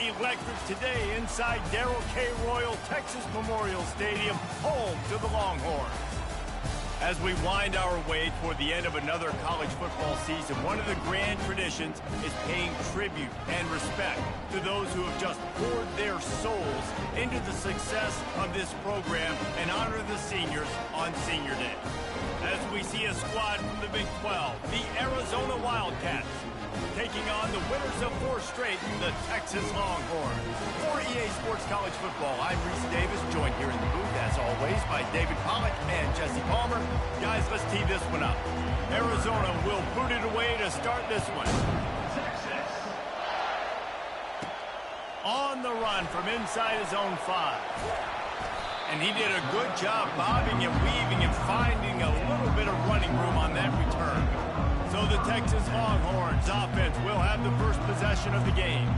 electric today inside Darrell K. Royal Texas Memorial Stadium, home to the Longhorns. As we wind our way toward the end of another college football season, one of the grand traditions is paying tribute and respect to those who have just poured their souls into the success of this program and honor the seniors on Senior Day. As we see a squad from the Big 12, the Arizona Wildcats, taking on the winners of 4 straight, the Texas Longhorns. For EA Sports College Football, I'm Reese Davis, joined here in the booth, as always, by David Pollack and Jesse Palmer. Guys, let's tee this one up. Arizona will boot it away to start this one. Texas. On the run from inside his own 5. And he did a good job bobbing and weaving and finding a little bit of running room on that return. So the Texas Longhorns offense will have the first possession of the game.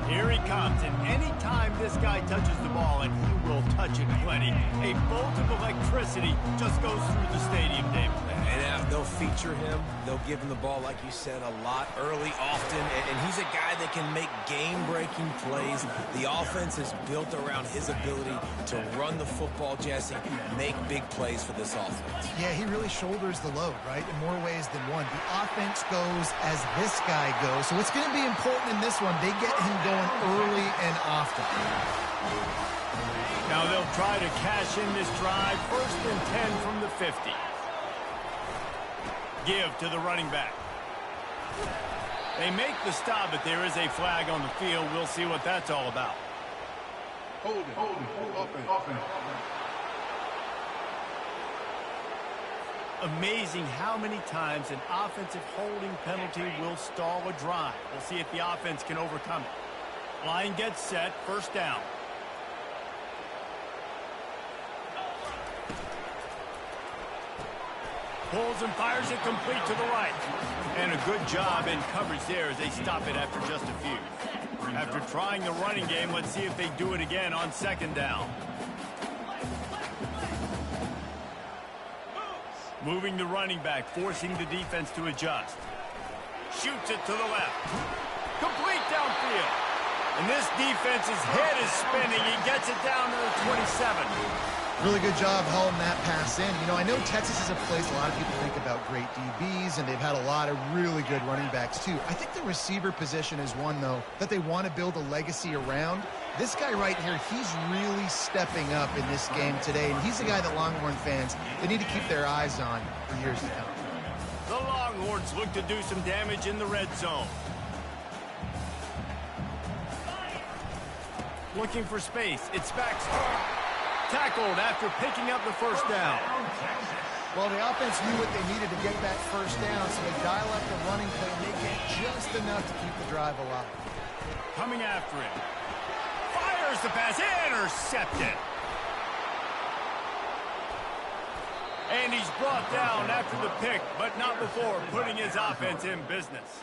Here he comes, and anytime this guy touches the ball, and he will touch it plenty, a bolt of electricity just goes through the stadium, David. And they'll feature him. They'll give him the ball, like you said, a lot, early, often. And he's a guy that can make game-breaking plays. The offense is built around his ability to run the football, Jesse, make big plays for this offense. Yeah, he really shoulders the load, right, in more ways than one. The offense goes as this guy goes. So it's going to be important in this one. They get him going early and often. Now they'll try to cash in this drive. 1st and 10 from the 50. Give to the running back. They make the stop, but there is a flag on the field. We'll see what that's all about. Hold it. Offense. Amazing how many times an offensive holding penalty will stall a drive. We'll see if the offense can overcome it. Line gets set, 1st down. Pulls and fires it complete to the right. And a good job in coverage there as they stop it after just a few. After trying the running game, let's see if they do it again on 2nd down. Moving the running back, forcing the defense to adjust. Shoots it to the left. Complete downfield. And this defense's head is spinning. He gets it down to the 27. Really good job hauling that pass in. You know, I know Texas is a place a lot of people think about great DBs, and they've had a lot of really good running backs too. I think the receiver position is one, though, that they want to build a legacy around. This guy right here, he's really stepping up in this game today, and he's the guy that Longhorn fans, they need to keep their eyes on for years to come. The Longhorns look to do some damage in the red zone. Looking for space. It's Baxter. Tackled after picking up the 1st down. Well, the offense knew what they needed to get that 1st down, so they dial up the running play and make it just enough to keep the drive alive. Coming after him. Fires the pass. Intercepted. And he's brought down after the pick, but not before putting his offense in business.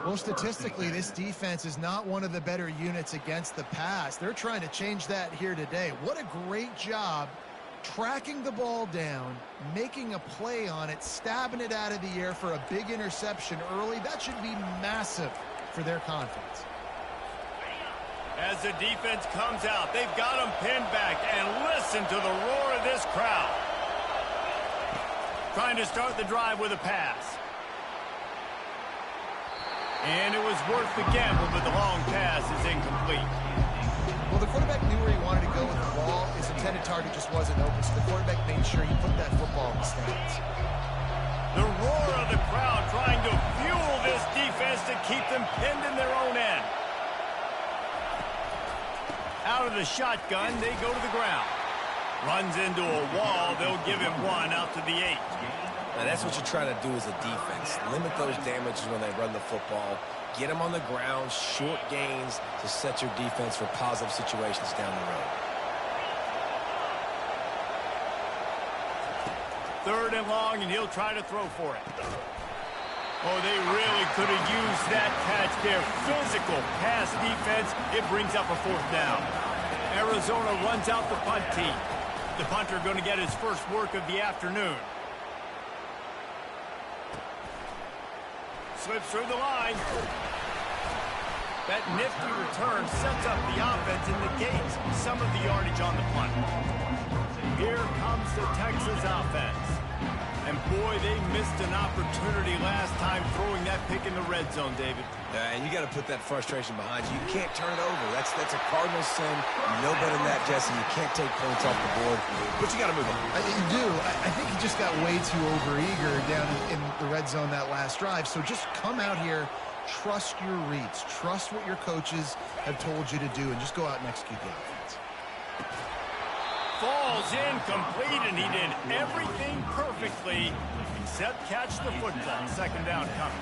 Well, statistically, this defense is not one of the better units against the pass. They're trying to change that here today. What a great job tracking the ball down, making a play on it, stabbing it out of the air for a big interception early. That should be massive for their confidence. As the defense comes out, they've got him pinned back, and listen to the roar of this crowd. Trying to start the drive with a pass. And it was worth the gamble, but the long pass is incomplete. Well, the quarterback knew where he wanted to go with the ball. His intended target just wasn't open, so the quarterback made sure he put that football in the stands. The roar of the crowd trying to fuel this defense to keep them pinned in their own end. Out of the shotgun, they go to the ground. Runs into a wall. They'll give him 1 out to the 8. Now, that's what you try to do as a defense. Limit those damages when they run the football. Get them on the ground, short gains to set your defense for positive situations down the road. 3rd and long, and he'll try to throw for it. Oh, they really could have used that catch there. Physical pass defense. It brings up a 4th down. Arizona runs out the punt team. The punter going to get his first work of the afternoon. Slips through the line. That nifty return sets up the offense and negates some of the yardage on the punt. Here comes the Texas offense. And boy, they missed an opportunity last time throwing that pick in the red zone, David. And you got to put that frustration behind you. You can't turn it over. That's a cardinal sin. You know better than that, Jesse. You can't take points off the board, but you got to move on. You do. I think he just got way too overeager down in the red zone that last drive. So just come out here, trust your reads, trust what your coaches have told you to do, and just go out and execute the offense. Falls incomplete, and he did everything perfectly except catch the football. Second down coming.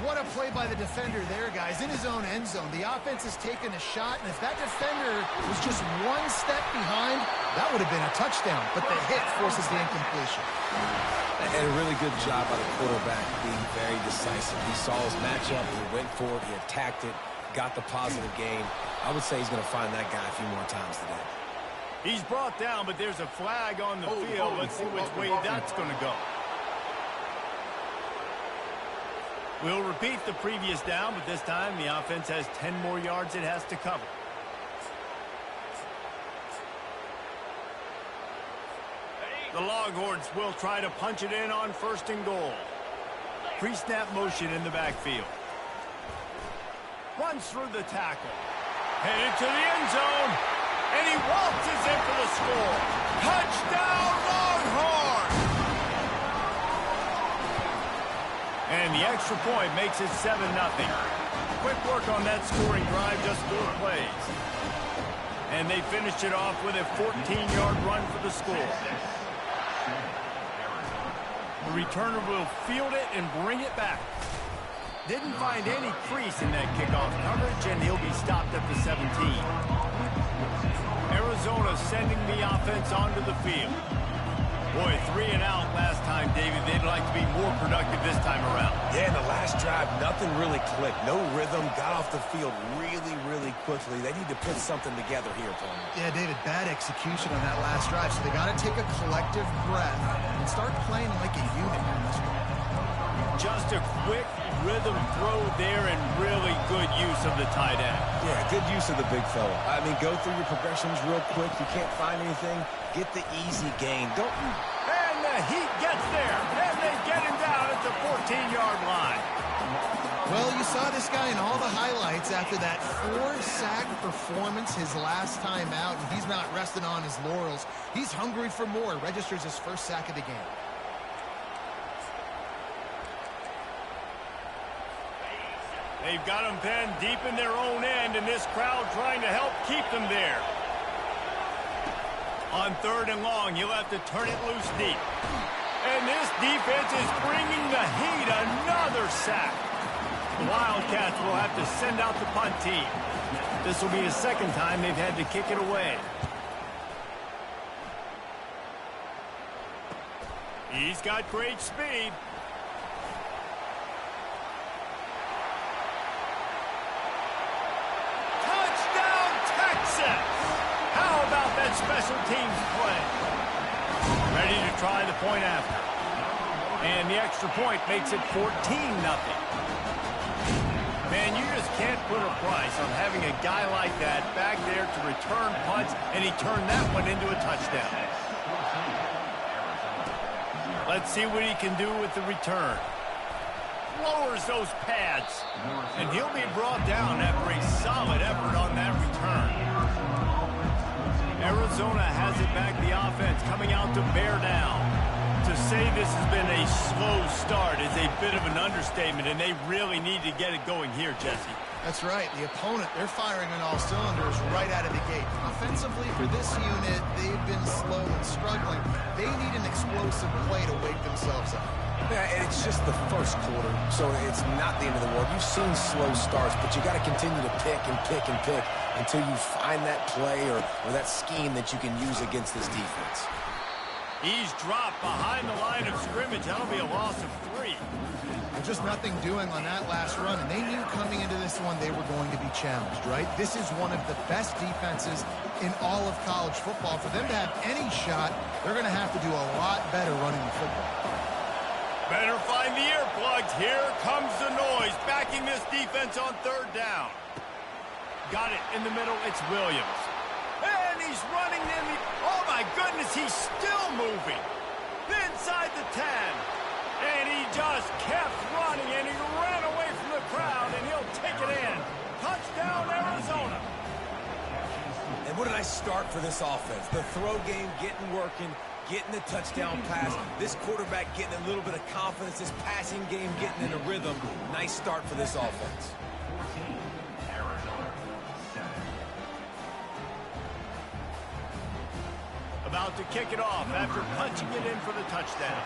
What a play by the defender there, guys, in his own end zone. The offense has taken a shot, and if that defender was just one step behind, that would have been a touchdown, but the hit forces the incompletion. And a really good job by the quarterback being very decisive. He saw his matchup, he went for it, he attacked it, got the positive gain. I would say he's going to find that guy a few more times today. He's brought down, but there's a flag on the field. Let's see which way that's going to go. We'll repeat the previous down, but this time the offense has 10 more yards it has to cover. The Longhorns will try to punch it in on first and goal. Pre-snap motion in the backfield. Runs through the tackle. Headed to the end zone. And he waltzes in for the score. Touchdown, Longhorns! And the extra point makes it 7-0. Quick work on that scoring drive, just 4 plays. And they finished it off with a 14-yard run for the score. The returner will field it and bring it back. Didn't find any crease in that kickoff coverage, and he'll be stopped at the 17. Arizona sending the offense onto the field. Boy, 3 and out last time, David. They'd like to be more productive this time around. Yeah, in the last drive, nothing really clicked. No rhythm, got off the field really, really quickly. They need to put something together here for them. Yeah, David, bad execution on that last drive, so they got to take a collective breath and start playing like a unit in this one. Just a quick rhythm throw there and really good use of the tight end. Yeah, good use of the big fella. I mean, go through your progressions real quick. You can't find anything. Get the easy gain. Don't. And the Heat gets there. And they get him down at the 14-yard line. Well, you saw this guy in all the highlights after that 4-sack performance his last time out, and he's not resting on his laurels. He's hungry for more. Registers his first sack of the game. They've got them penned deep in their own end, and this crowd trying to help keep them there. On 3rd and long, he'll have to turn it loose deep. And this defense is bringing the Heat another sack. The Wildcats will have to send out the punt team. This will be the second time they've had to kick it away. He's got great speed. How about that special teams play? Ready to try the point after. And the extra point makes it 14-0. Man, you just can't put a price on having a guy like that back there to return punts, and he turned that one into a touchdown. Let's see what he can do with the return. Lowers those pads, and he'll be brought down after a solid effort on that return. Arizona has it back, the offense coming out to bear down. To say this has been a slow start is a bit of an understatement, and they really need to get it going here, Jesse. That's right. The opponent, they're firing on all cylinders right out of the gate. Offensively, for this unit, they've been slow and struggling. They need an explosive play to wake themselves up. Yeah, and it's just the first quarter, so it's not the end of the world. You've seen slow starts, but you got to continue to pick and pick and pick until you find that play or that scheme that you can use against this defense. He's dropped behind the line of scrimmage. That'll be a loss of 3. And just nothing doing on that last run, and they knew coming into this one they were going to be challenged, right? This is one of the best defenses in all of college football. For them to have any shot, they're going to have to do a lot better running the football. Better find the earplugs. Here comes the noise, backing this defense on 3rd down. got it in the middle. It's Williams. And he's running in the... Oh, my goodness, he's still moving. Inside the 10. And he just kept running, and he ran away from the crowd, and he'll take it in. Touchdown, Arizona. And what did I start for this offense? The throw game getting working, getting the touchdown pass. This quarterback getting a little bit of confidence. This passing game getting in a rhythm. Nice start for this offense. About to kick it off after punching it in for the touchdown.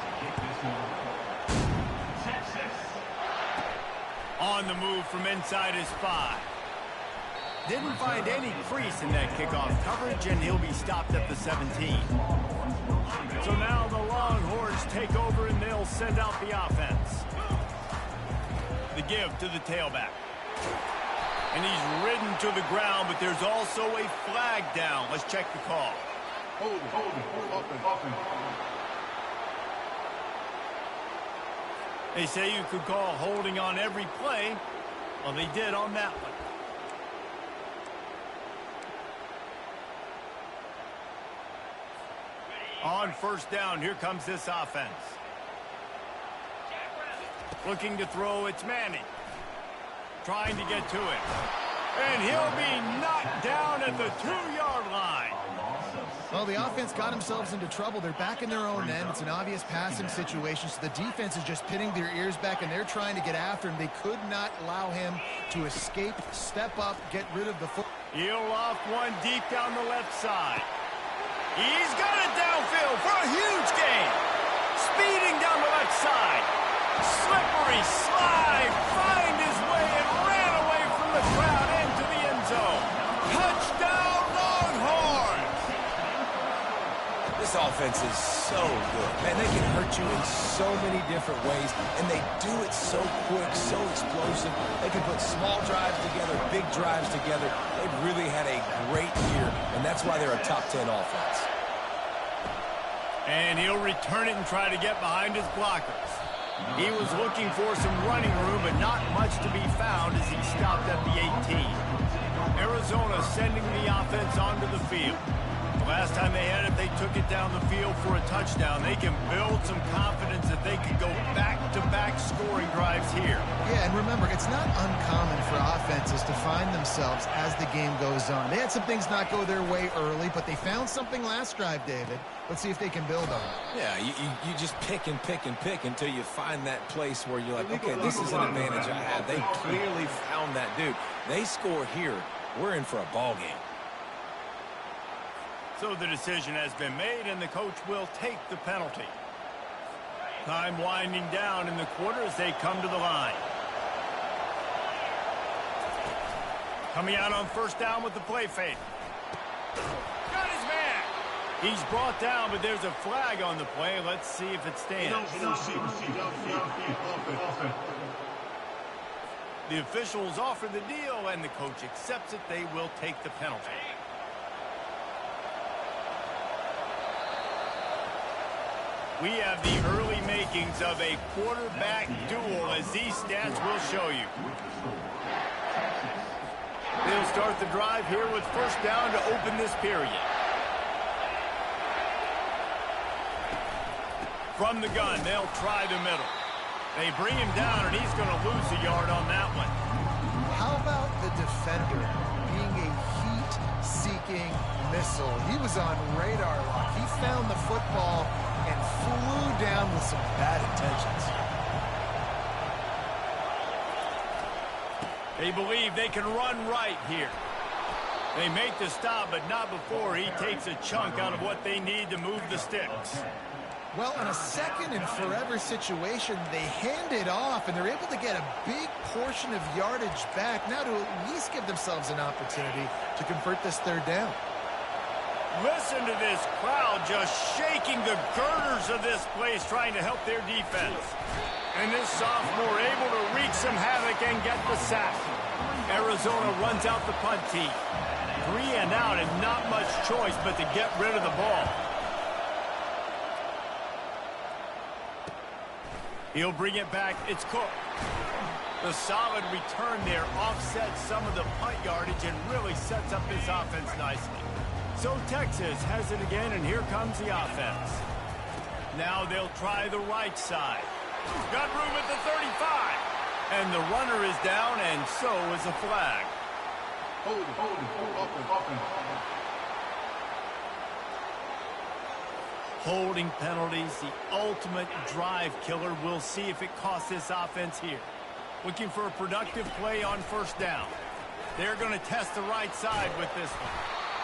On the move from inside his 5. Didn't find any crease in that kickoff coverage, and he'll be stopped at the 17. So now the Longhorns take over, and they'll send out the offense. The give to the tailback. And he's ridden to the ground, but there's also a flag down. Let's check the call. Hold it, offense. They say you could call holding on every play. Well, they did on that one. On first down, here comes this offense. Looking to throw, it's Manning. Trying to get to it. And he'll be knocked down at the 2-yard line. Well, the offense got themselves into trouble. They're back in their own end. It's an obvious passing situation, so the defense is just pinning their ears back, and they're trying to get after him. They could not allow him to escape, step up, get rid of the foot. He'll off one deep down the left side. He's got it downfield for a huge gain. Speeding down the left side. Slippery slide. Find his way and ran away from the crowd into the end zone. Touchdown, Longhorns. This offense is so good. Man, they can hurt you in so many different ways, and they do it so quick, so explosive. They can put small drives together, big drives together. They've really had a great year, and that's why they're a top 10 offense. And he'll return it and try to get behind his blockers. He was looking for some running room, but not much to be found as he stopped at the 18. Arizona sending the offense onto the field. The last time they had it, they took it down the field for a touchdown. They can build some confidence that they can go back-to-back scoring drives here. Yeah, and remember, it's not uncommon for offenses to find themselves as the game goes on. They had some things not go their way early, but they found something last drive, David. Let's see if they can build on it. Yeah, you just pick and pick and pick until you find that place where you're like, okay, this is an advantage I have. They clearly found that dude. They score here, we're in for a ball game. So the decision has been made, and the coach will take the penalty. Time winding down in the quarter as they come to the line. Coming out on first down with the play fake. Got his man. He's brought down, but there's a flag on the play. Let's see if it stands. The officials offer the deal, and the coach accepts it. They will take the penalty. We have the early makings of a quarterback duel, as these stats will show you. They'll start the drive here with first down to open this period. From the gun, they'll try the middle. They bring him down, and he's going to lose a yard on that one. How about the defender being a heat-seeking missile? He was on radar lock. He found the football and flew down with some bad intentions. They believe they can run right here. They make the stop, but not before he takes a chunk out of what they need to move the sticks. Well, in a second and forever situation, they hand it off, and they're able to get a big portion of yardage back now to at least give themselves an opportunity to convert this third down. Listen to this crowd just shaking the girders of this place, trying to help their defense. And this sophomore able to wreak some havoc and get the sack. Arizona runs out the punt team. 3 and out, and not much choice but to get rid of the ball. He'll bring it back. It's Cook. The solid return there offsets some of the punt yardage and really sets up this offense nicely. So Texas has it again, and here comes the offense. Now they'll try the right side. Got room at the 35. And the runner is down, and so is a flag. Holding penalties, the ultimate drive killer. We'll see if it costs this offense here. Looking for a productive play on first down. They're going to test the right side with this one.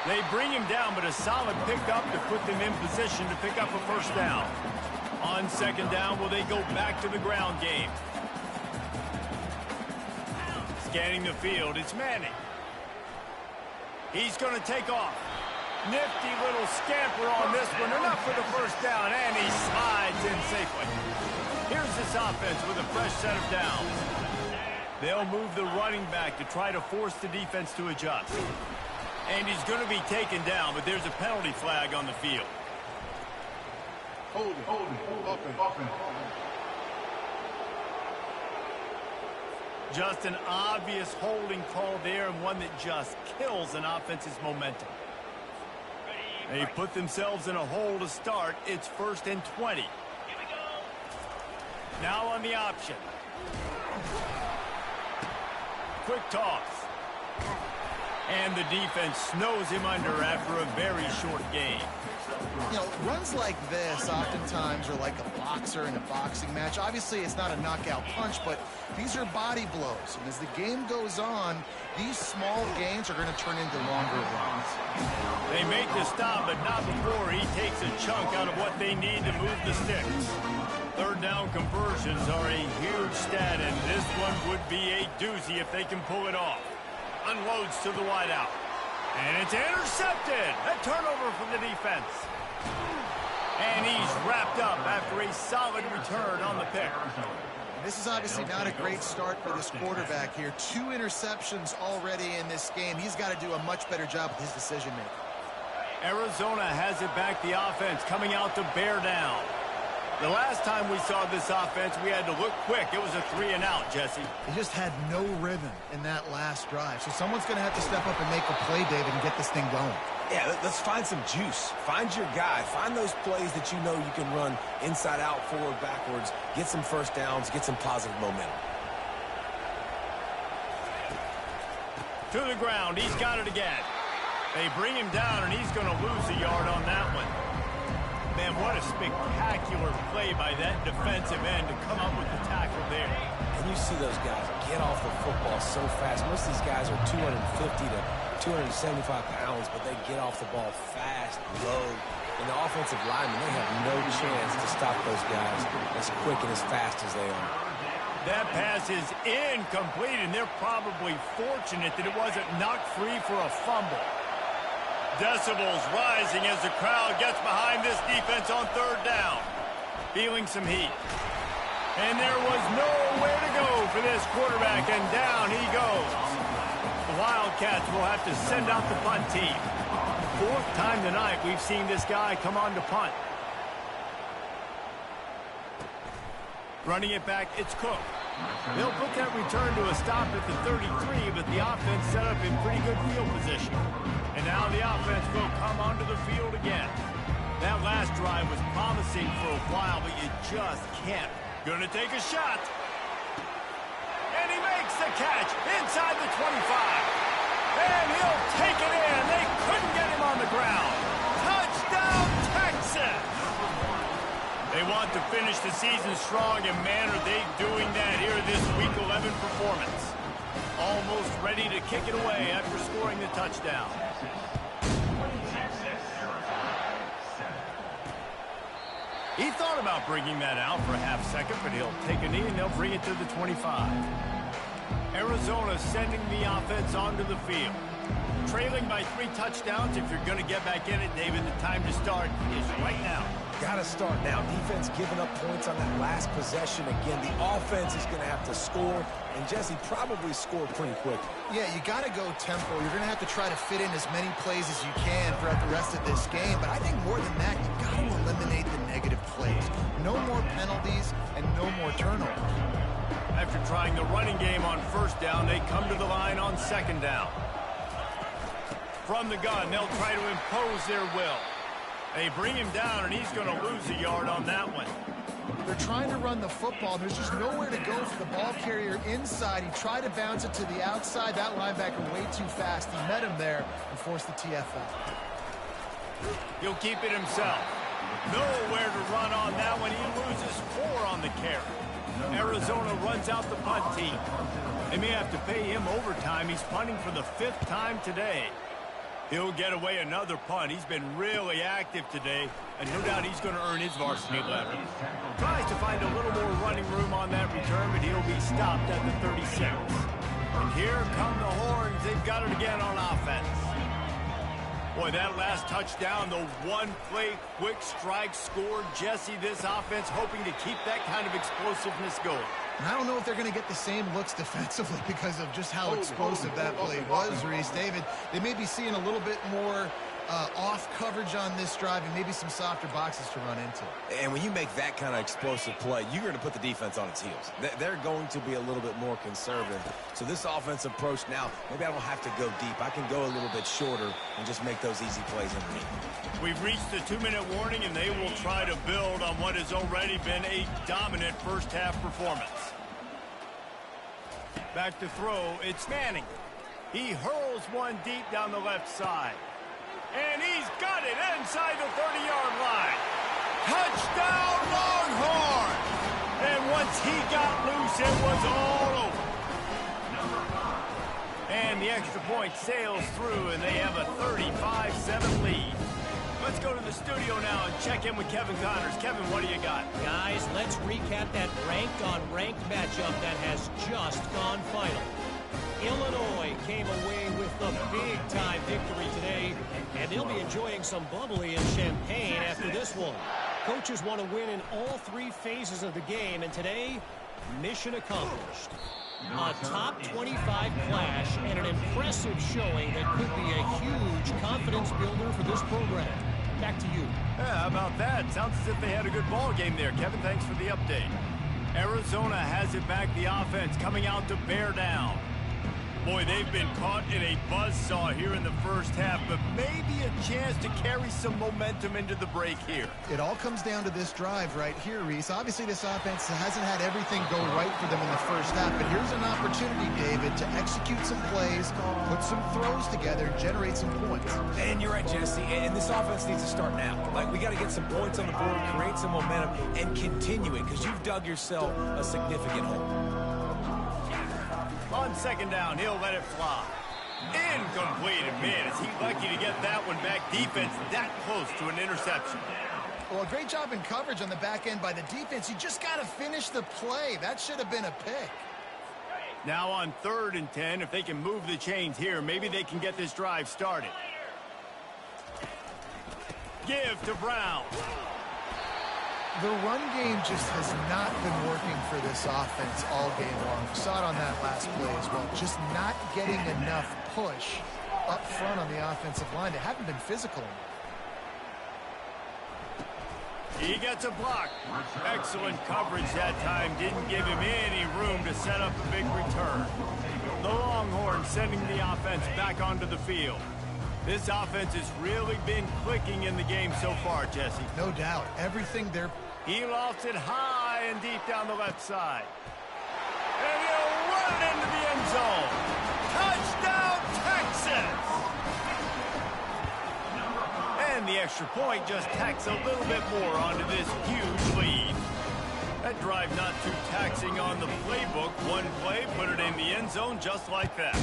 They bring him down, but a solid pickup to put them in position to pick up a first down. On second down, will they go back to the ground game? Scanning the field, it's Manning. He's going to take off. Nifty little scamper on this one. Enough for the first down, and he slides in safely. Here's this offense with a fresh set of downs. They'll move the running back to try to force the defense to adjust. And he's going to be taken down, but there's a penalty flag on the field. Hold it. Just an obvious holding call there, and one that just kills an offense's momentum. They put themselves in a hole to start. It's 1st and 20. Now on the option. Quick toss. And the defense snows him under after a very short game. You know, runs like this oftentimes are like a boxer in a boxing match. Obviously, it's not a knockout punch, but these are body blows. And as the game goes on, these small gains are going to turn into longer runs. They make the stop, but not before he takes a chunk out of what they need to move the sticks. Third down conversions are a huge stat, and this one would be a doozy if they can pull it off. Unloads to the wideout. And it's intercepted. A turnover from the defense. And he's wrapped up after a solid return on the pick. This is obviously not a great start for this quarterback here. 2 interceptions already in this game. He's got to do a much better job with his decision-making. Arizona has it back, the offense coming out to bear down. The last time we saw this offense, we had to look quick. It was a 3-and-out, Jesse. They just had no rhythm in that last drive. So someone's going to have to step up and make a play, David, and get this thing going. Yeah, let's find some juice. Find your guy. Find those plays that you know you can run inside out, forward, backwards. Get some first downs. Get some positive momentum. To the ground. He's got it again. They bring him down, and he's going to lose a yard on that one. Man, what a spectacular play by that defensive end to come up with the tackle there. And you see those guys get off the football so fast. Most of these guys are 250 to 275 pounds, but they get off the ball fast, low. And the offensive linemen, they have no chance to stop those guys as quick and as fast as they are. That pass is incomplete, and they're probably fortunate that it wasn't knocked free for a fumble. Decibels rising as the crowd gets behind this defense on third down. Feeling some heat. And there was nowhere to go for this quarterback, and down he goes. The Wildcats will have to send out the punt team. 4th time tonight we've seen this guy come on to punt. Running it back, it's Cook. They'll put that return to a stop at the 33, but the offense set up in pretty good field position. And now the offense will come onto the field again. That last drive was promising for a while, but you just can't. Gonna take a shot. And he makes the catch inside the 25. And he'll take it in. They couldn't get him on the ground. Touchdown, Texas! They want to finish the season strong, and man, are they doing that here in this Week 11 performance. Almost ready to kick it away after scoring the touchdown. He thought about bringing that out for a half second, but he'll take a knee and they'll bring it to the 25. Arizona sending the offense onto the field. Trailing by 3 touchdowns. If you're going to get back in it, David, the time to start is right now. Got to start now. Defense giving up points on that last possession. Again, the offense is going to have to score, and Jesse probably score pretty quick. Yeah, you got to go tempo. You're going to have to try to fit in as many plays as you can throughout the rest of this game. But I think more than that, you got to eliminate the negative plays. No more penalties and no more turnovers. After trying the running game on first down, they come to the line on second down. From the gun, they'll try to impose their will. They bring him down, and he's going to lose a yard on that one. They're trying to run the football. There's just nowhere to go for the ball carrier inside. He tried to bounce it to the outside. That linebacker way too fast. He met him there and forced the TFL. He'll keep it himself. Nowhere to run on that one. He loses 4 on the carry. Arizona runs out the punt team. They may have to pay him overtime. He's punting for the 5th time today. He'll get away another punt. He's been really active today, and no doubt he's going to earn his varsity letter. Tries to find a little more running room on that return, but he'll be stopped at the 36. And here come the horns. They've got it again on offense. Boy, that last touchdown, the one-play quick strike scored. Jesse, this offense hoping to keep that kind of explosiveness going. And I don't know if they're going to get the same looks defensively because of just how explosive that play was, Reese. David, they may be seeing a little bit more off coverage on this drive and maybe some softer boxes to run into. And when you make that kind of explosive play, you're going to put the defense on its heels. They're going to be a little bit more conservative. So this offensive approach now, maybe I don't have to go deep. I can go a little bit shorter and just make those easy plays underneath. We've reached the 2-minute warning, and they will try to build on what has already been a dominant first-half performance. Back to throw, it's Manning. He hurls one deep down the left side. And he's got it inside the 30-yard line. Touchdown, Longhorn! And once he got loose, it was all over. And the extra point sails through, and they have a 35-7 lead. Let's go to the studio now and check in with Kevin Connors. Kevin, what do you got? Guys, let's recap that ranked-on-ranked matchup that has just gone final. Illinois came away with the big-time victory today, and they'll be enjoying some bubbly and champagne after this one. Coaches want to win in all 3 phases of the game, and today, mission accomplished. A top 25 clash and an impressive showing that could be a huge confidence builder for this program. Back to you. Yeah, how about that? Sounds as if they had a good ball game there. Kevin, thanks for the update. Arizona has it back, the offense coming out to bear down. Boy, they've been caught in a buzzsaw here in the first half, but maybe a chance to carry some momentum into the break here. It all comes down to this drive right here, Reese. Obviously, this offense hasn't had everything go right for them in the first half, but here's an opportunity, David, to execute some plays, put some throws together, generate some points. And you're right, Jesse, and this offense needs to start now. Like, we got to get some points on the board, create some momentum, and continue it, because you've dug yourself a significant hole. On second down, he'll let it fly. Incomplete, and man, is he lucky to get that one back. Defense that close to an interception. Well, a great job in coverage on the back end by the defense. You just got to finish the play. That should have been a pick. Now on 3rd and 10, if they can move the chains here, maybe they can get this drive started. Give to Brown. The run game just has not been working for this offense all game long. We saw it on that last play as well. Just not getting enough push up front on the offensive line. They haven't been physical enough. He gets a block. Excellent coverage that time. Didn't give him any room to set up a big return. The Longhorns sending the offense back onto the field. This offense has really been clicking in the game so far, Jesse. No doubt. Everything they're... He lofts it high and deep down the left side. And he'll run it into the end zone. Touchdown, Texas! And the extra point just tacks a little bit more onto this huge lead. That drive not too taxing on the playbook. One play, put it in the end zone just like that.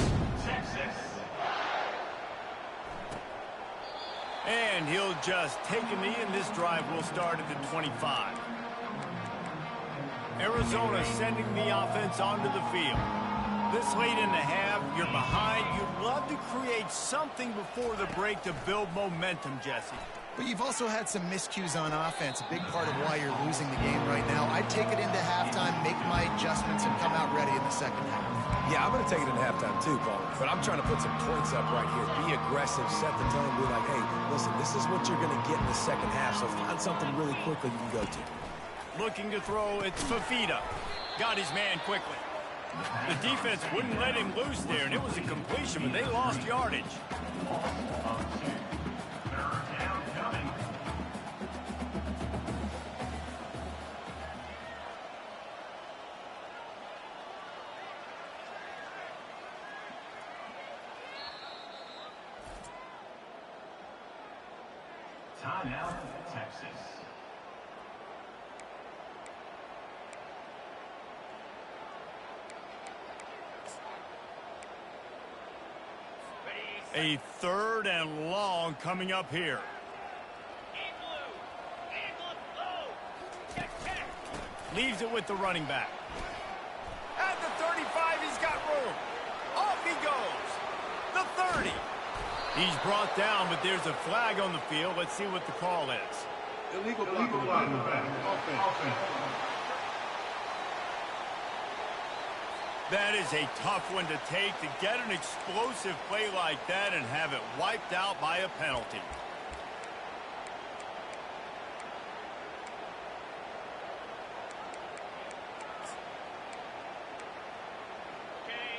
And he'll just take a knee, and this drive will start at the 25. Arizona sending the offense onto the field. This late in the half, you're behind. You'd love to create something before the break to build momentum, Jesse. But you've also had some miscues on offense, a big part of why you're losing the game right now. I'd take it into halftime, make my adjustments, and come out ready in the second half. Yeah, I'm going to take it into halftime too, Paul. But I'm trying to put some points up right here. Be aggressive, set the tone, be like, hey, listen, this is what you're going to get in the second half, so find something really quickly you can go to. Looking to throw, it's Fafita. Got his man quickly. The defense wouldn't let him loose there, and it was a completion, but they lost yardage. Timeout, Texas. A 3rd and long coming up here. Leaves it with the running back. At the 35, he's got room. Off he goes. The 30. He's brought down, but there's a flag on the field. Let's see what the call is. Illegal block in the back. Offense. That is a tough one to take, to get an explosive play like that and have it wiped out by a penalty.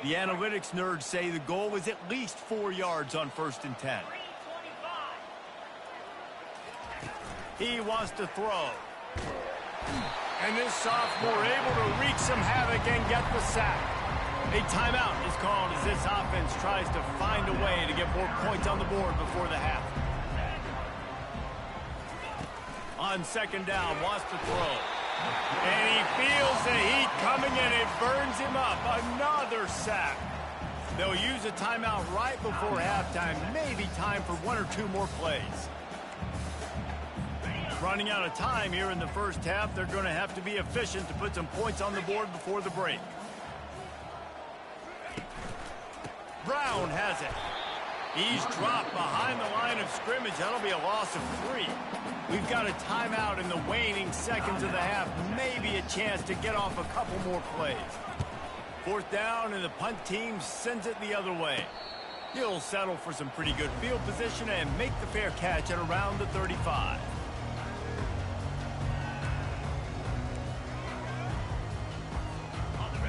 The analytics nerds say the goal was at least 4 yards on 1st and 10. He wants to throw. And this sophomore able to wreak some havoc and get the sack. A timeout is called as this offense tries to find a way to get more points on the board before the half. On 2nd down, wants to throw. And he feels the heat coming and it burns him up. Another sack. They'll use a timeout right before halftime. Maybe time for 1 or 2 more plays. Running out of time here in the first half. They're going to have to be efficient to put some points on the board before the break. Brown has it. He's dropped behind the line of scrimmage. That'll be a loss of 3. We've got a timeout in the waning seconds of the half. Maybe a chance to get off a couple more plays. 4th down, and the punt team sends it the other way. He'll settle for some pretty good field position and make the fair catch at around the 35.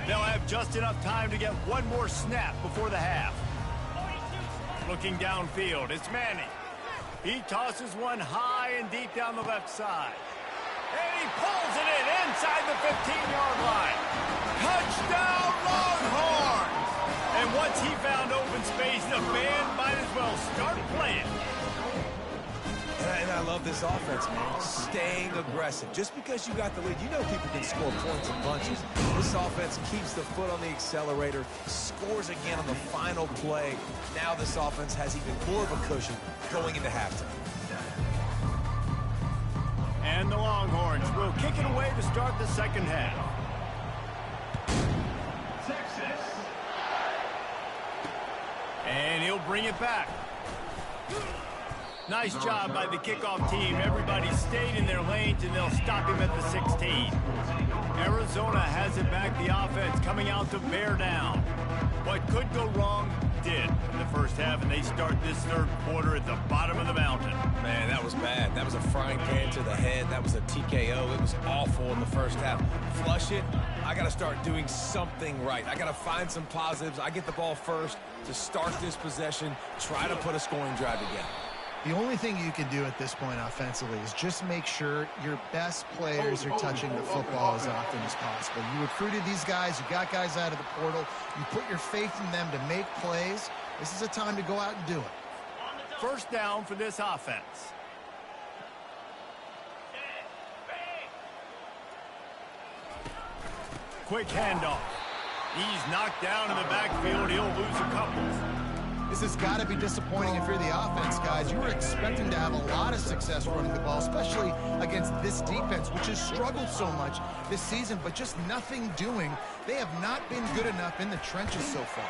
They'll have just enough time to get 1 more snap before the half. Looking downfield, it's Manning. He tosses one high and deep down the left side. And he pulls it in inside the 15-yard line. Touchdown, Longhorns! And once he found open space, the band might as well start playing. And I love this offense, man. Staying aggressive. Just because you got the lead, you know people can score points in bunches. This offense keeps the foot on the accelerator, scores again on the final play. Now this offense has even more of a cushion going into halftime. And the Longhorns will kick it away to start the second half. Texas. And he'll bring it back. Nice job by the kickoff team. Everybody stayed in their lanes, and they'll stop him at the 16. Arizona has it back. The offense coming out to bear down. What could go wrong did in the first half, and they start this 3rd quarter at the bottom of the mountain. Man, that was bad. That was a frying pan to the head. That was a TKO. It was awful in the first half. Flush it. I got to start doing something right. I got to find some positives. I get the ball first to start this possession, try to put a scoring drive together. The only thing you can do at this point offensively is just make sure your best players are touching the football as often as possible. You recruited these guys. You got guys out of the portal. You put your faith in them to make plays. This is a time to go out and do it. 1st down for this offense. Quick handoff. He's knocked down in the backfield. He'll lose a couple. This has got to be disappointing if you're the offense, guys. You were expecting to have a lot of success running the ball, especially against this defense, which has struggled so much this season, but just nothing doing. They have not been good enough in the trenches so far.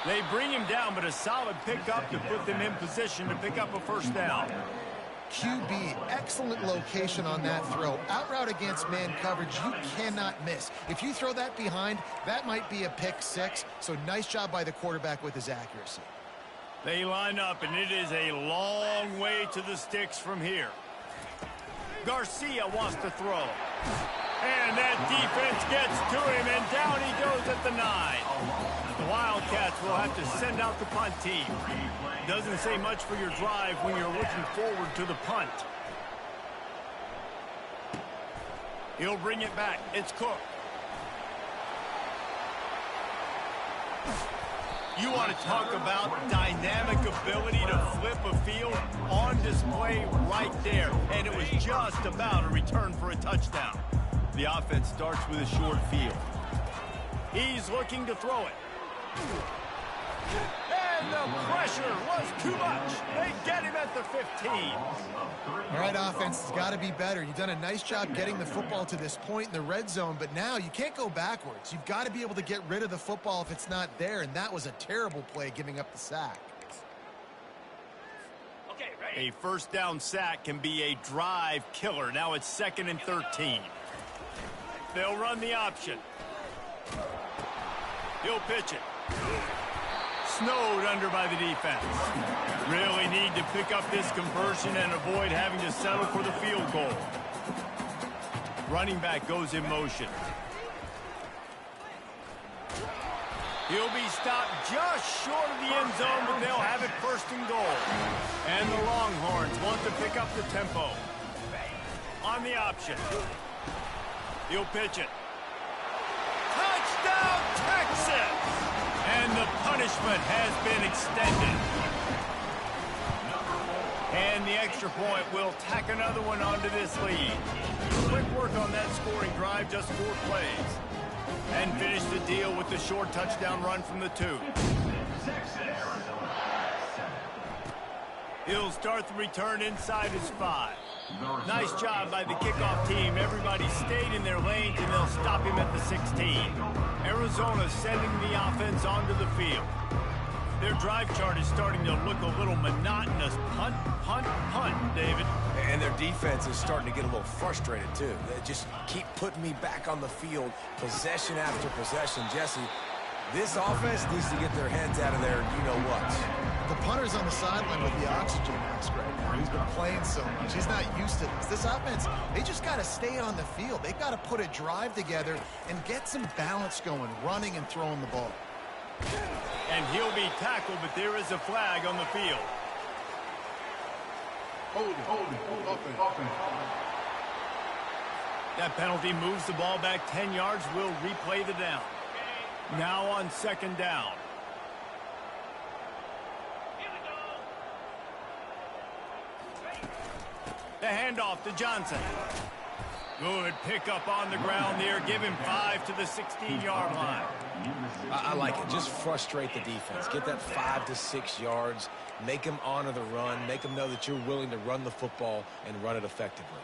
They bring him down, but a solid pickup to put them in position to pick up a 1st down. QB, excellent location on that throw. Out route against man coverage, you cannot miss. If you throw that behind, that might be a pick 6. So nice job by the quarterback with his accuracy. They line up, and it is a long way to the sticks from here. Garcia wants to throw. And that defense gets to him, and down he goes at the 9. The Wildcats will have to send out the punt team. Doesn't say much for your drive when you're looking forward to the punt. He'll bring it back. It's Cook. You want to talk about dynamic ability to flip a field on display right there. And it was just about a return for a touchdown. The offense starts with a short field. He's looking to throw it. And the pressure was too much. They get him at the 15. All right, offense has got to be better. You've done a nice job getting the football to this point in the red zone, but now you can't go backwards. You've got to be able to get rid of the football if it's not there, and that was a terrible play giving up the sack. A first down sack can be a drive killer. Now it's 2nd and 13. They'll run the option. He'll pitch it. Snowed under by the defense. Really need to pick up this conversion and avoid having to settle for the field goal. Running back goes in motion. He'll be stopped just short of the end zone, but they'll have it 1st and goal. And the Longhorns want to pick up the tempo. On the option. He'll pitch it. Touchdown, Texas! And the punishment has been extended. And the extra point will tack another one onto this lead. Quick work on that scoring drive, just 4 plays. And finish the deal with the short touchdown run from the 2. He'll start the return inside his 5. Nice job by the kickoff team. Everybody stayed in their lanes, and they'll stop him at the 16. Arizona sending the offense onto the field. Their drive chart is starting to look a little monotonous. Punt, punt, punt, David. And their defense is starting to get a little frustrated, too. They just keep putting me back on the field, possession after possession. Jesse, this offense needs to get their heads out of there, you-know-what. The punter's on the sideline with the oxygen mask right now. He's been playing so much. He's not used to this. This offense, they just got to stay on the field. They've got to put a drive together and get some balance going, running and throwing the ball. And he'll be tackled, but there is a flag on the field. Hold offense. That penalty moves the ball back 10 yards. We'll replay the down. Now on 2nd down. The handoff to Johnson. Good pickup on the ground there. Give him 5 to the 16-yard line. I like it. Just frustrate the defense. Get that 5 to 6 yards. Make them honor the run. Make them know that you're willing to run the football and run it effectively.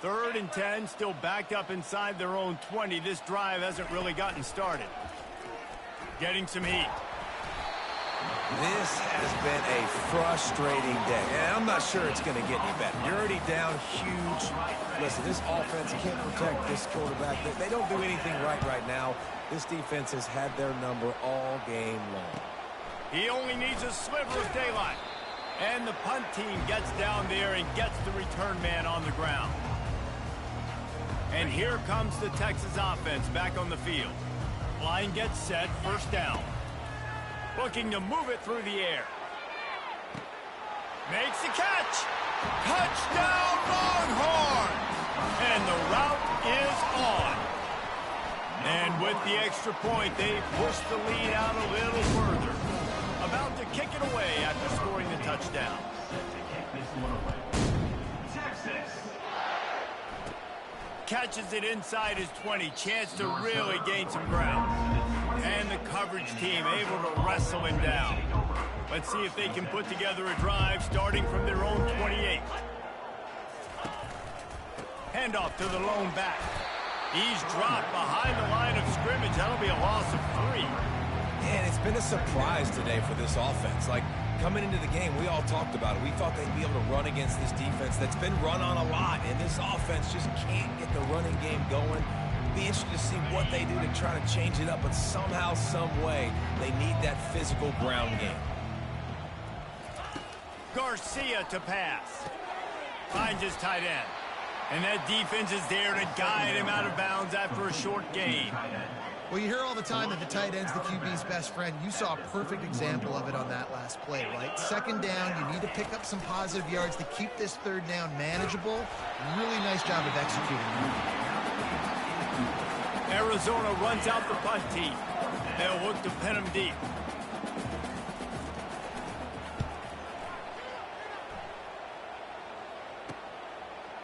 3rd and 10, still backed up inside their own 20. This drive hasn't really gotten started. Getting some heat. This has been a frustrating day, and I'm not sure it's going to get any better. You're already down huge. Listen, this offense can't protect this quarterback. They don't do anything right now. This defense has had their number all game long. He only needs a sliver of daylight. And the punt team gets down there and gets the return man on the ground. And here comes the Texas offense back on the field. Line gets set, 1st down. Looking to move it through the air. Makes the catch. Touchdown, Longhorns! And the route is on. And with the extra point, they push the lead out a little further. About to kick it away after scoring the touchdown. Catches it inside his 20. Chance to really gain some ground. And the coverage team able to wrestle him down. Let's see if they can put together a drive starting from their own 28. Handoff to the lone back. He's dropped behind the line of scrimmage. That'll be a loss of 3. And it's been a surprise today for this offense. Like, coming into the game, we all talked about it. We thought they'd be able to run against this defense that's been run on a lot, and this offense just can't get the running game going. Be interested to see what they do to try to change it up, but somehow, some way, they need that physical ground game. Garcia to pass. Finds his tight end. And that defense is there to guide him out of bounds after a short gain. Well, you hear all the time that the tight end's the QB's best friend. You saw a perfect example of it on that last play, right? Second down, you need to pick up some positive yards to keep this third down manageable. Really nice job of executing. Arizona runs out the punt team. They'll look to pin him deep.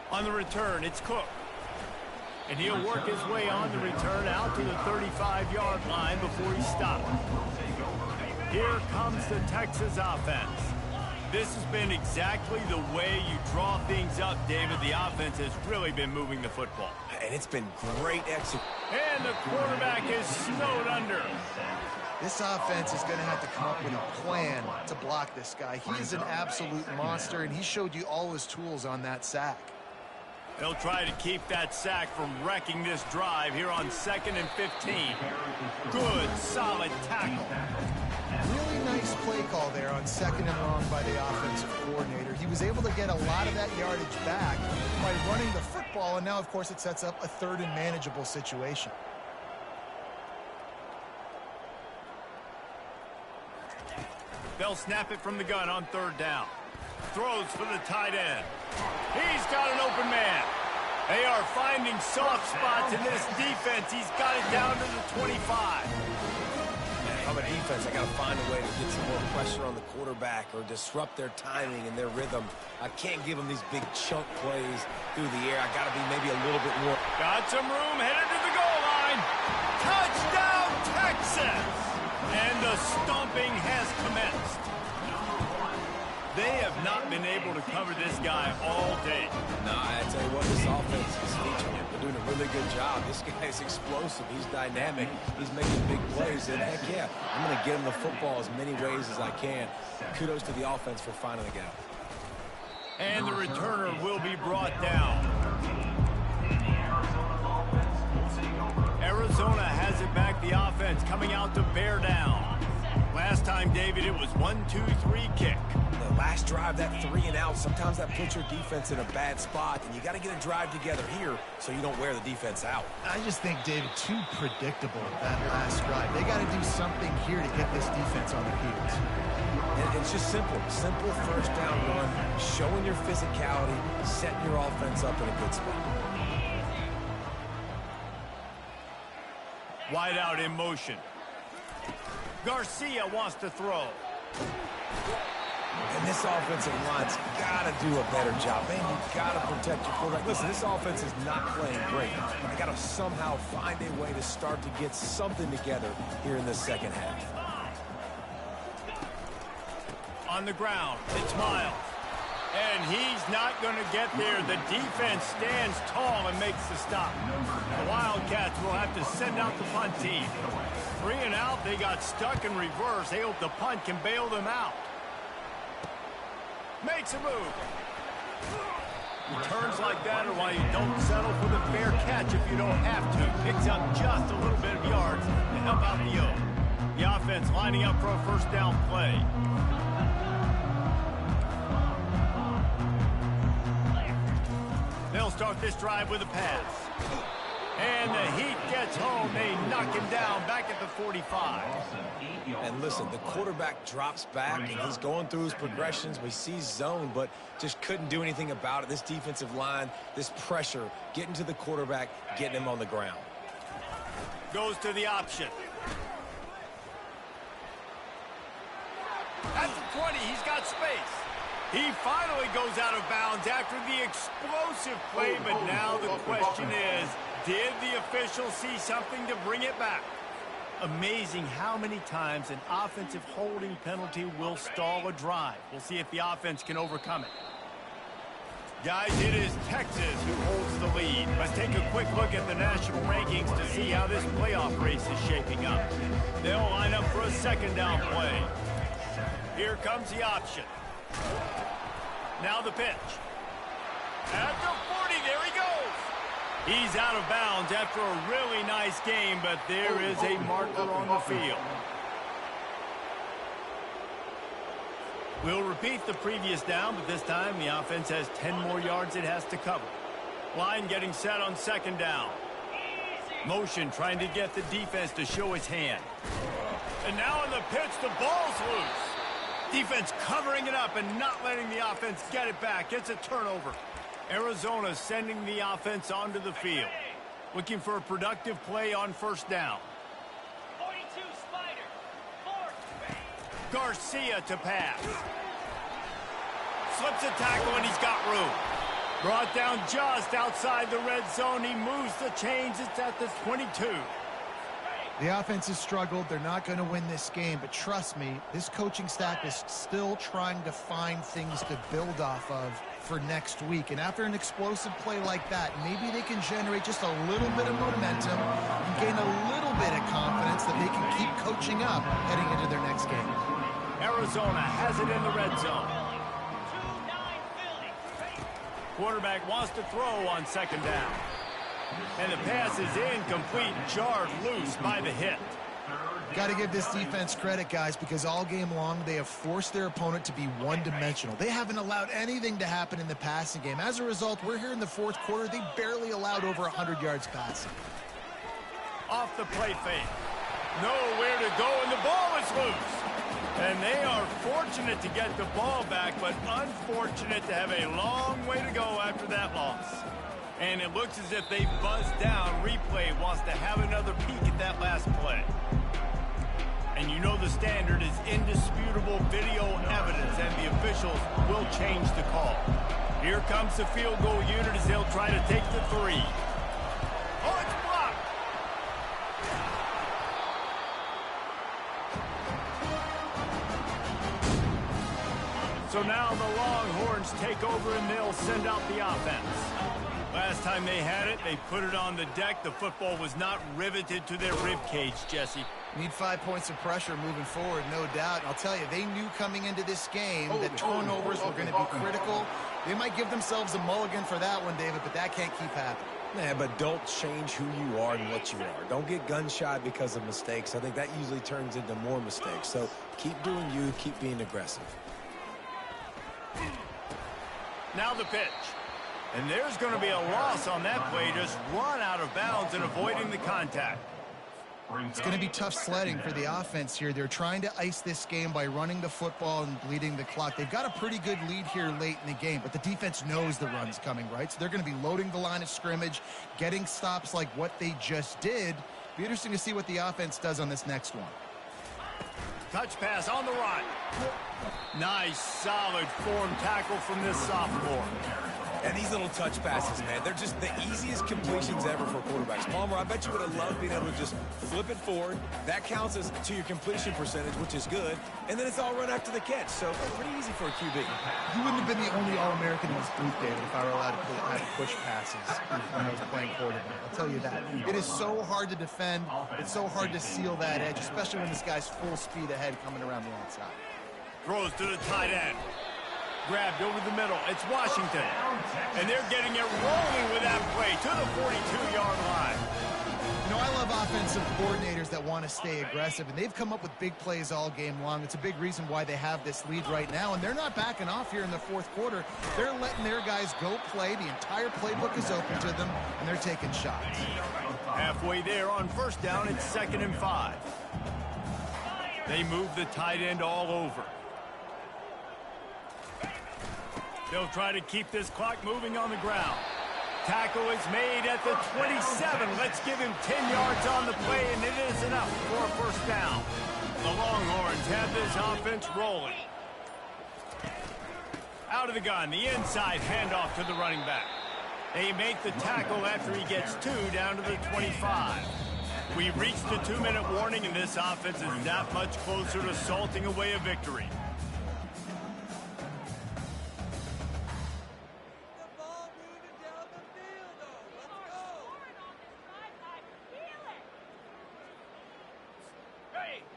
On the return, it's Cook. And he'll work his way on the return out to the 35-yard line before he stops. Here comes the Texas offense. This has been exactly the way you draw things up, David. The offense has really been moving the football. And it's been great execution. And the quarterback is snowed under. This offense is going to have to come up with a plan to block this guy. He is an absolute monster, and he showed you all his tools on that sack. They'll try to keep that sack from wrecking this drive here on 2nd and 15. Good, solid tackle. Really nice play call there on 2nd and long by the offensive coordinator. He was able to get a lot of that yardage back by running the football, and now, of course, it sets up a 3rd and manageable situation. They'll snap it from the gun on 3rd down. Throws for the tight end. He's got an open man. They are finding soft spots in this defense. He's got it down to the 25. If I'm a defense, I got to find a way to get some more pressure on the quarterback or disrupt their timing and their rhythm. I can't give them these big chunk plays through the air. I got to be maybe a little bit more. Got some room, headed to the goal line. Touchdown, Texas! And the stomping has commenced. They have not been able to cover this guy all day. No, I tell you what, this offense is featuring him. They're doing a really good job. This guy's explosive. He's dynamic. He's making big plays. And heck yeah, I'm going to get him the football as many ways as I can. Kudos to the offense for finding the gap. And the returner will be brought down. Arizona has it back. The offense coming out to bear down. Last time, David, it was 1-2-3 kick. The last drive, that 3 and out, sometimes that puts your defense in a bad spot, and you got to get a drive together here so you don't wear the defense out. I just think, David, too predictable, that last drive. They got to do something here to get this defense on their heels. And it's just simple. Simple first down run, showing your physicality, setting your offense up in a good spot. Wide out in motion. Garcia wants to throw. And this offensive line's got to do a better job. Man, you got to protect your quarterback. Listen, this offense is not playing great. They got to somehow find a way to start to get something together here in the second half. On the ground, it's Miles. And he's not going to get there. The defense stands tall and makes the stop. The Wildcats will have to send out the punt team. 3 and out, they got stuck in reverse. They hope the punt can bail them out. Makes a move. Returns like that are why you don't settle for the fair catch if you don't have to. Picks up just a little bit of yards to help out the O. The offense lining up for a first down play. They'll start this drive with a pass. And the Heat gets home. They knock him down back at the 45. And listen, the quarterback drops back, and he's going through his progressions. We see zone, but just couldn't do anything about it. This defensive line, this pressure, getting to the quarterback, getting him on the ground. Goes to the option. At the 20, he's got space. He finally goes out of bounds after the explosive play, but now the question is, did the official see something to bring it back? Amazing how many times an offensive holding penalty will stall a drive. We'll see if the offense can overcome it. Guys, it is Texas who holds the lead. Let's take a quick look at the national rankings to see how this playoff race is shaping up. They'll line up for a second down play. Here comes the option. Now the pitch. At the 40, there he goes. He's out of bounds after a really nice game, but there is a marker on the field. We'll repeat the previous down, but this time the offense has 10 more yards it has to cover. Line getting set on second down. Motion trying to get the defense to show his hand. And now on the pitch, the ball's loose. Defense covering it up and not letting the offense get it back. It's a turnover. Arizona sending the offense onto the field. Looking for a productive play on first down. 42 Spider. Garcia to pass. Slips a tackle and he's got room. Brought down just outside the red zone. He moves the chains. It's at the 22. The offense has struggled. They're not going to win this game, but trust me, this coaching staff is still trying to find things to build off of for next week. And after an explosive play like that, maybe they can generate just a little bit of momentum and gain a little bit of confidence that they can keep coaching up heading into their next game. Arizona has it in the red zone. Quarterback wants to throw on second down. And the pass is incomplete, jarred loose by the hit. Got to give this defense credit, guys, because all game long they have forced their opponent to be one-dimensional. They haven't allowed anything to happen in the passing game. As a result, we're here in the fourth quarter. They barely allowed over 100 yards passing. Off the play fake. Nowhere to go, and the ball is loose. And they are fortunate to get the ball back, but unfortunate to have a long way to go after that loss. And it looks as if they buzzed down. Replay wants to have another peek at that last play. And you know the standard is indisputable video evidence, and the officials will change the call. Here comes the field goal unit as they'll try to take the three. Oh, it's blocked! So now the Longhorns take over and they'll send out the offense. Last time they had it, they put it on the deck. The football was not riveted to their rib cage, Jesse. Need 5 points of pressure moving forward, no doubt. I'll tell you, they knew coming into this game that turnovers were going to be critical. They might give themselves a mulligan for that one, David, but that can't keep happening. Yeah, but don't change who you are and what you are. Don't get gun-shy because of mistakes. I think that usually turns into more mistakes. So keep doing you, keep being aggressive. Now the pitch. And there's going to be a loss on that play. Just run out of bounds and avoiding the contact. It's going to be tough sledding for the offense here. They're trying to ice this game by running the football and bleeding the clock. They've got a pretty good lead here late in the game, but the defense knows the run's coming, right? So they're going to be loading the line of scrimmage, getting stops like what they just did. Be interesting to see what the offense does on this next one. Touch pass on the run. Nice, solid form tackle from this sophomore. And these little touch passes, man, they're just the easiest completions ever for quarterbacks. Palmer, I bet you would have loved being able to just flip it forward. That counts as to your completion percentage, which is good. And then it's all run after the catch. So pretty easy for a QB. You wouldn't have been the only All-American in this booth, David, if I were allowed to push passes when I was playing quarterback. I'll tell you that. It is so hard to defend. It's so hard to seal that edge, especially when this guy's full speed ahead coming around the outside. Throws to the tight end. Grabbed over the middle. It's Washington. And they're getting it rolling with that play to the 42-yard line. You know, I love offensive coordinators that want to stay aggressive, and they've come up with big plays all game long. It's a big reason why they have this lead right now, and they're not backing off here in the fourth quarter. They're letting their guys go play. The entire playbook is open to them, and they're taking shots. Halfway there on first down, it's 2nd and 5. They move the tight end all over. They'll try to keep this clock moving on the ground. Tackle is made at the 27. Let's give him 10 yards on the play, and it is enough for a first down. The Longhorns have this offense rolling. Out of the gun, the inside handoff to the running back. They make the tackle after he gets 2 down to the 25. We've reached the 2-minute warning, and this offense is that much closer to salting away a victory.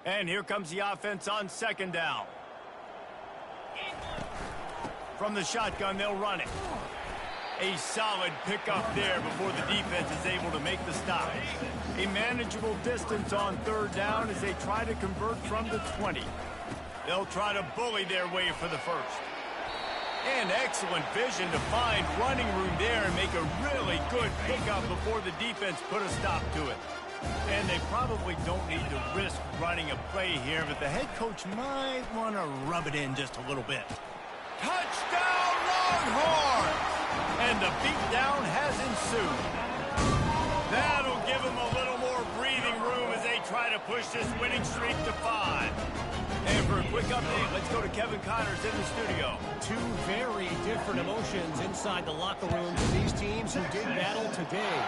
And here comes the offense on 2nd down. From the shotgun, they'll run it. A solid pickup there before the defense is able to make the stop. A manageable distance on 3rd down as they try to convert from the 20. They'll try to bully their way for the first. And excellent vision to find running room there and make a really good pickup before the defense put a stop to it. And they probably don't need to risk running a play here, but the head coach might want to rub it in just a little bit. Touchdown, Longhorns! And the beatdown has ensued. That'll give them a little more breathing room as they try to push this winning streak to 5. And for a quick update, let's go to Kevin Connors in the studio. Two very different emotions inside the locker room for these teams who did battle today.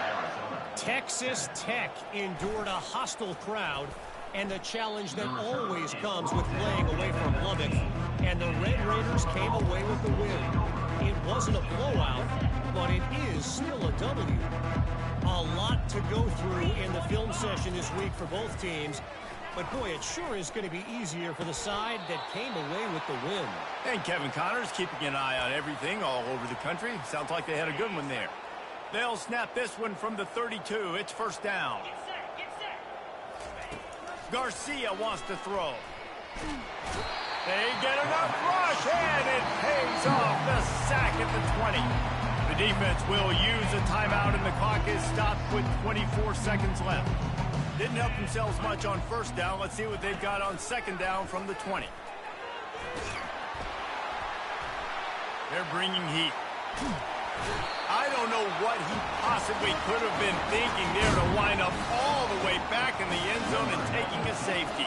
Texas Tech endured a hostile crowd and the challenge that always comes with playing away from Lubbock. And the Red Raiders came away with the win. It wasn't a blowout, but it is still a W. A lot to go through in the film session this week for both teams. But, boy, it sure is going to be easier for the side that came away with the win. And Kevin Connors keeping an eye on everything all over the country. Sounds like they had a good one there. They'll snap this one from the 32. It's first down. Garcia wants to throw. They get enough rush, and it pays off the sack at the 20. The defense will use a timeout, and the clock is stopped with 24 seconds left. Didn't help themselves much on first down. Let's see what they've got on second down from the 20. They're bringing heat. I don't know what he possibly could have been thinking there to wind up all the way back in the end zone and taking a safety.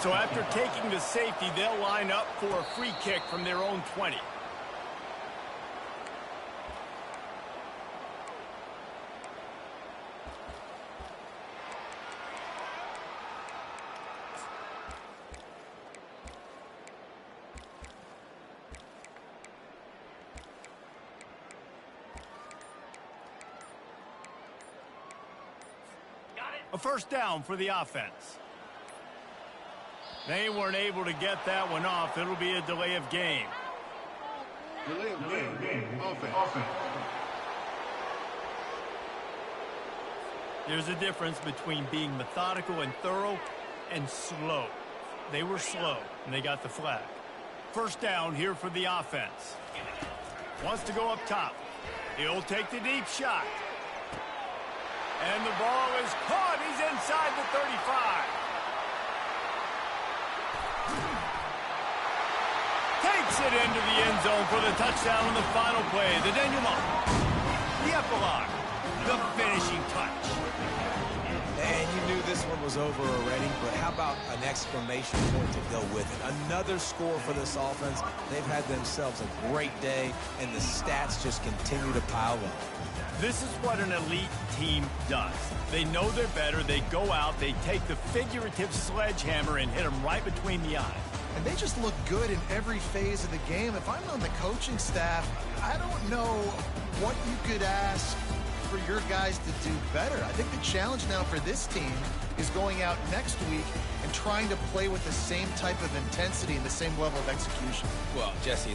So after taking the safety, they'll line up for a free kick from their own 20. A first down for the offense. They weren't able to get that one off. It'll be a delay of game. Delay of game. Offense. There's a difference between being methodical and thorough and slow. They were slow, and they got the flag. First down here for the offense. Wants to go up top. He'll take the deep shot. And the ball is caught. He's inside the 35. Takes it into the end zone for the touchdown on the final play. The denouement. The epilogue. The finishing touch. And you knew this one was over already, but how about an exclamation point to go with it? Another score for this offense. They've had themselves a great day, and the stats just continue to pile up. This is what an elite team does. They know they're better. They go out. They take the figurative sledgehammer and hit them right between the eyes. And they just look good in every phase of the game. If I'm on the coaching staff, I don't know what you could ask for your guys to do better. I think the challenge now for this team is going out next week and trying to play with the same type of intensity and the same level of execution. Well, Jesse, it's